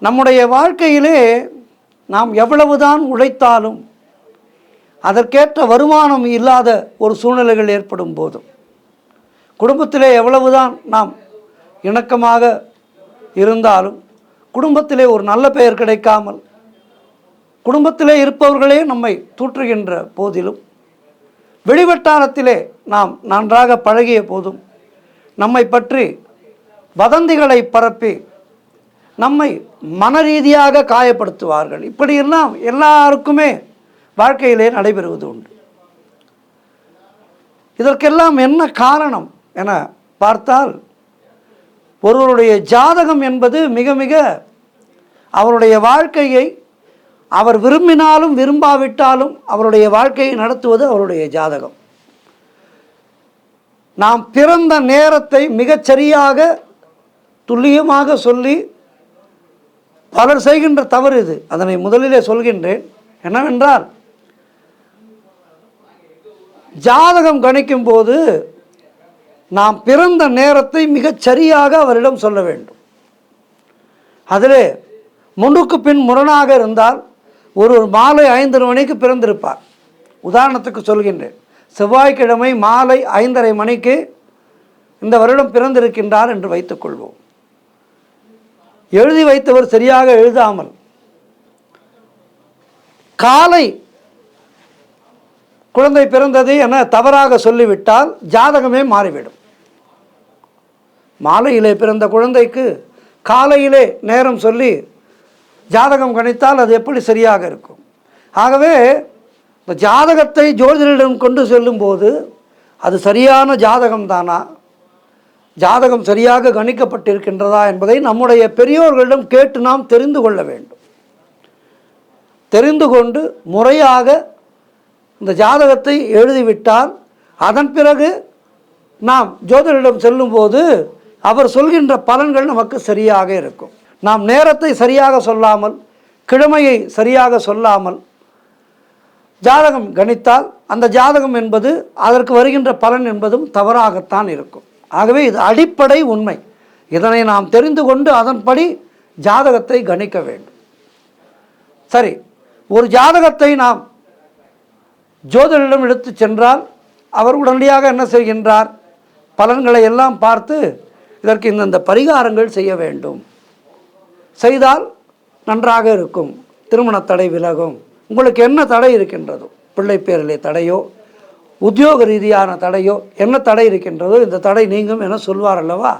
நம்முடைய வாழ்க்கையிலே நாம் எவ்வளவுதான் உழைத்தாலும் அதற்கேற்ற வருமானம் இல்லாத ஒரு சூழ்நிலைகள் ஏற்படும் போதும், குடும்பத்திலே எவ்வளவுதான் நாம் இணக்கமாக இருந்தாலும் குடும்பத்திலே ஒரு நல்ல பெயர் கிடைக்காமல், குடும்பத்திலே இருப்பவர்களே நம்மை தூற்றுகின்ற போதிலும், வெளிவட்டாரத்திலே நாம் நன்றாக பழகிய போதும் நம்மை பற்றி வதந்திகளை பரப்பி நம்மை மனரீதியாக காயப்படுத்துவார்கள். இப்படியெல்லாம் எல்லாருக்குமே வாழ்க்கையிலே நடைபெறுவது உண்டு. இதற்கெல்லாம் என்ன காரணம் என பார்த்தால், ஒருவருடைய ஜாதகம் என்பது மிக மிக அவருடைய வாழ்க்கையை அவர் விரும்பினாலும் விரும்பாவிட்டாலும் அவருடைய வாழ்க்கையை நடத்துவது அவருடைய ஜாதகம். நாம் பிறந்த நேரத்தை மிகச்சரியாக துல்லியமாக சொல்லி பலர் செய்கின்ற தவறு இது. அதனை முதலிலே சொல்கின்றேன். என்னவென்றால், ஜாதகம் கணிக்கும் போது நாம் பிறந்த நேரத்தை மிகச்சரியாக அவரிடம் சொல்ல வேண்டும். அதிலே முன்னுக்கு பின் முரணாக இருந்தால், ஒரு மாலை 5:30 மணிக்கு பிறந்திருப்பார். உதாரணத்துக்கு சொல்கின்றேன், செவ்வாய்க்கிழமை மாலை 5:30 மணிக்கு இந்த வருடம் பிறந்திருக்கின்றார் என்று வைத்துக்கொள்வோம். எழுதி வைத்தவர் சரியாக எழுதாமல் காலை குழந்தை பிறந்தது என தவறாக சொல்லிவிட்டால் ஜாதகமே மாறிவிடும். மாலையிலே பிறந்த குழந்தைக்கு காலையிலே நேரம் சொல்லி ஜாதகம் கணித்தால் அது எப்படி சரியாக இருக்கும்? ஆகவே இந்த ஜாதகத்தை ஜோதிடரிடம் கொண்டு செல்லும்போது அது சரியான ஜாதகம் தானா, ஜாதகம் சரியாக கணிக்கப்பட்டிருக்கின்றதா என்பதை நம்முடைய பெரியோர்களிடம் கேட்டு நாம் தெரிந்து கொள்ள வேண்டும். தெரிந்து கொண்டு முறையாக இந்த ஜாதகத்தை எழுதிவிட்டால் அதன் பிறகு நாம் ஜோதிடரிடம் செல்லும்போது அவர் சொல்கின்ற பலன்கள் நமக்கு சரியாக இருக்கும். நாம் நேரத்தை சரியாக சொல்லாமல், கிழமையை சரியாக சொல்லாமல் ஜாதகம் கணித்தால் அந்த ஜாதகம் என்பது, அதற்கு வருகின்ற பலன் என்பதும் தவறாகத்தான் இருக்கும். ஆகவே இது அடிப்படை உண்மை. இதனை நாம் தெரிந்து கொண்டு அதன்படி ஜாதகத்தை கணிக்க வேண்டும். சரி, ஒரு ஜாதகத்தை நாம் ஜோதிடரிடம் எடுத்து சென்றால் அவர் உடனடியாக என்ன செய்கின்றார்? பலன்களை எல்லாம் பார்த்து இதற்கு இந்த பரிகாரங்கள் செய்ய வேண்டும், செய்தால் நன்றாக இருக்கும், திருமண தடை விலகும், உங்களுக்கு என்ன தடை இருக்கின்றதோ, பிள்ளை பேரிலே தடையோ உத்தியோக ரீதியான தடையோ என்ன தடை இருக்கின்றதோ இந்த தடை நீங்கும் என சொல்வார் அல்லவா?